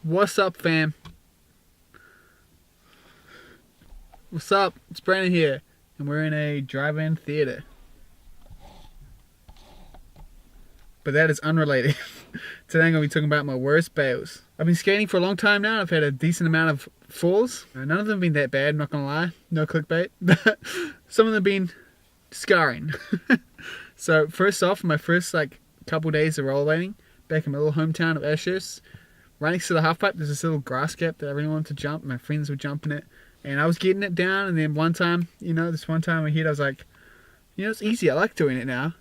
What's up, fam? What's up? It's Brandon here, and we're in a drive-in theater. But that is unrelated. Today I'm going to be talking about my worst bails. I've been skating for a long time now. I've had a decent amount of falls. None of them have been that bad, not going to lie. No clickbait. Some of them have been scarring. So first off, my first couple days of rollerblading, back in my little hometown of Ashurst, right next to the halfpipe, there's this little grass gap that everyone wanted to jump. My friends were jumping it, and I was getting it down. And then one time, this one time I hit, I was like, it's easy. I like doing it now.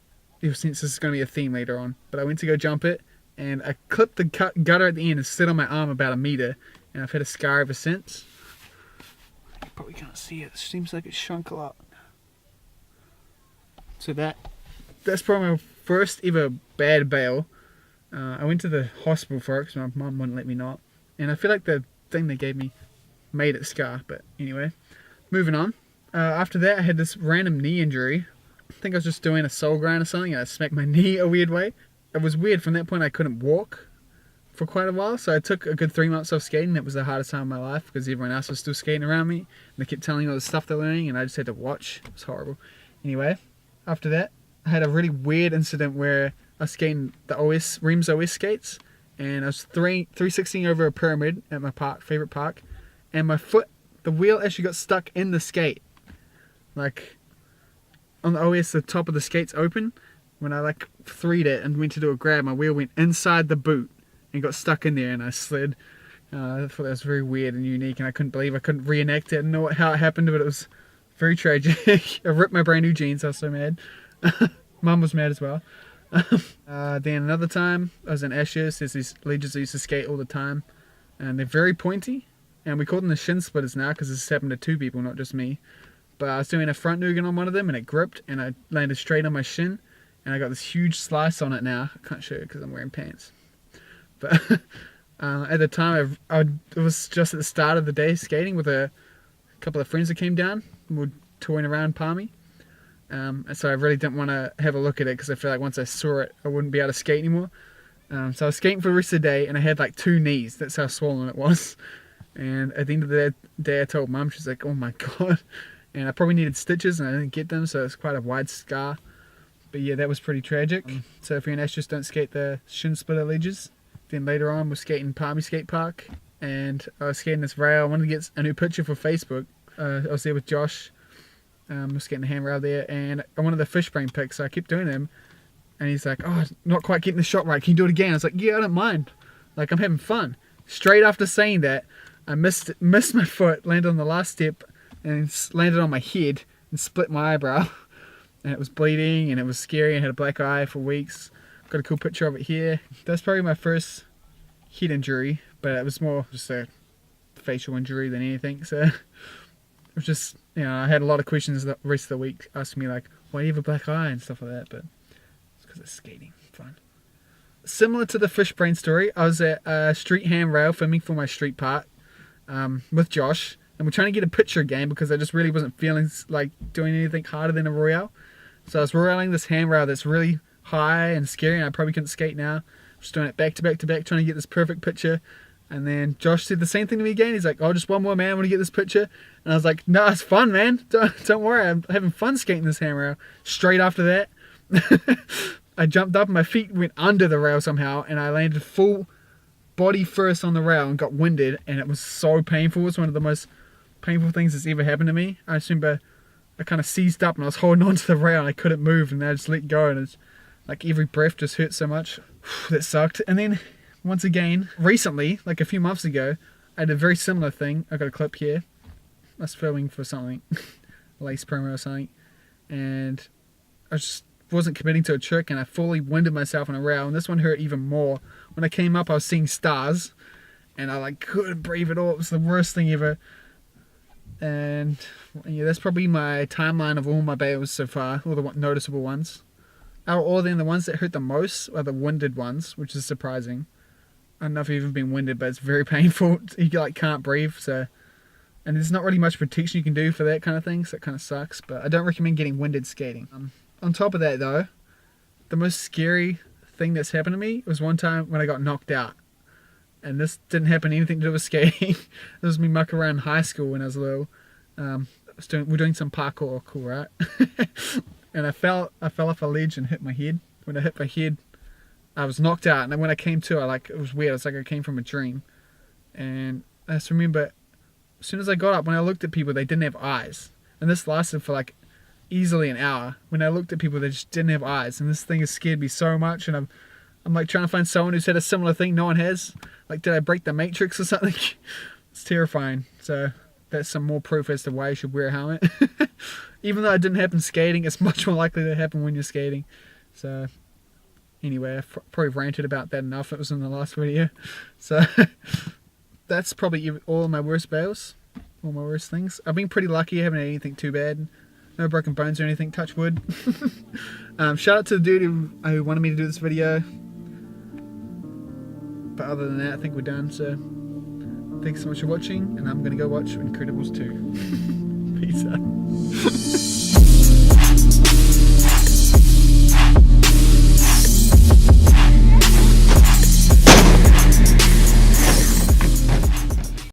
Since this is going to be a theme later on. But I went to go jump it, and I clipped the gutter at the end and slid on my arm about a meter, and I've had a scar ever since. You probably can't see it. It seems like it shrunk a lot. So that's probably my first ever bad bail. I went to the hospital for it because my mum wouldn't let me not. And I feel like the thing they gave me made it scar. But anyway, moving on. After that, I had this random knee injury. I think I was just doing a soul grind or something, and I smacked my knee a weird way. It was weird. From that point, I couldn't walk for quite a while. So I took a good 3 months off skating. That was the hardest time of my life because everyone else was still skating around me. And they kept telling me all the stuff they're learning, and I just had to watch. It was horrible. Anyway, after that, I had a really weird incident where I was skating the Reams OS skates, and I was 360 over a pyramid at my favorite park, and my foot, the wheel actually got stuck in the skate. Like, on the OS, the top of the skate's open. When I 3'd it and went to do a grab, my wheel went inside the boot and got stuck in there, and I slid. I thought that was very weird and unique, and I couldn't believe I couldn't reenact it and know how it happened, but it was very tragic. I ripped my brand new jeans. I was so mad. Mum was mad as well. Then another time, I was in Ashurst. There's these legions that used to skate all the time, and they're very pointy, and we call them the shin splitters now because this happened to 2 people, not just me. But I was doing a front Nugan on one of them, and it gripped, and I landed straight on my shin, and I got this huge slice on it now. I can't show you because I'm wearing pants. But at the time, it was just at the start of the day skating with a couple of friends that came down. We were touring around Palmy. And so I really didn't want to have a look at it because I feel like once I saw it, I wouldn't be able to skate anymore. So I was skating for the rest of the day, and I had 2 knees. That's how swollen it was. And at the end of the day, I told Mum, she's like, oh my God. And I probably needed stitches, and I didn't get them, so it's quite a wide scar. But yeah, that was pretty tragic. So if you're in Ashurst, don't skate the shin splitter ledges. Then later on, we're skating Palmy Skate Park, and I was skating this rail. I wanted to get a new picture for Facebook. I was there with Josh. I was getting the handrail there, and I wanted the fish brain pick, so I kept doing them. And he's like, oh, not quite getting the shot right. Can you do it again? I was like, yeah, I don't mind. I'm having fun. Straight after saying that, I missed my foot, landed on the last step, and landed on my head and split my eyebrow. And it was bleeding, and it was scary, and I had a black eye for weeks. Got a cool picture of it here. That's probably my first head injury, but it was more just a facial injury than anything. So it was just, I had a lot of questions the rest of the week asking me why do you have a black eye and stuff like that, but it's because it's skating. Fun. Similar to the fish brain story, I was at a street handrail filming for my street part with Josh, and we're trying to get a picture game because I just really wasn't feeling like doing anything harder than a royale. So I was royaling this handrail that's really high and scary, and I probably couldn't skate now. Just doing it back to back to back, trying to get this perfect picture. And then Josh said the same thing to me again. He's like, oh, just one more, man. I want to get this picture. And I was like, no, it's fun, man. Don't worry. I'm having fun skating this handrail. Straight after that, I jumped up and my feet went under the rail somehow. And I landed full body first on the rail and got winded. And it was so painful. It's one of the most painful things that's ever happened to me. I remember I kind of seized up and I was holding on to the rail and I couldn't move. And then I just let go. And it's every breath just hurt so much. That sucked. And then once again, recently, a few months ago, I had a very similar thing. I got a clip here. I was filming for something, lace promo or something, and I just wasn't committing to a trick, and I fully winded myself on a rail, and this one hurt even more. When I came up, I was seeing stars, and I couldn't breathe at all. It was the worst thing ever. And yeah, that's probably my timeline of all my bails so far, all the noticeable ones. Out of all of them, the ones that hurt the most are the winded ones, which is surprising. I don't know if you've even been winded, but it's very painful. You can't breathe, so, and there's not really much protection you can do for that kind of thing, so it kind of sucks. But I don't recommend getting winded skating. On top of that, though, the most scary thing that's happened to me was one time when I got knocked out. And this didn't happen anything to do with skating. This was me mucking around in high school when I was little. We're doing some parkour, cool, right? And I fell off a ledge and hit my head. When I hit my head, I was knocked out. And then when I came to, it was weird. It's like I came from a dream. And I just remember, as soon as I got up, when I looked at people, they didn't have eyes. And this lasted for like easily an hour. When I looked at people, they just didn't have eyes. And this thing has scared me so much. And I'm like trying to find someone who's had a similar thing no one has. Like, did I break the Matrix or something? It's terrifying. So that's some more proof as to why you should wear a helmet. Even though it didn't happen skating, it's much more likely to happen when you're skating. So anyway, I've probably ranted about that enough. It was in the last video. So that's probably all of my worst bails. All my worst things. I've been pretty lucky. I haven't had anything too bad. No broken bones or anything, touch wood. Shout out to the dude who wanted me to do this video. But other than that, I think we're done. So thanks so much for watching, and I'm going to go watch Incredibles 2. Peace out.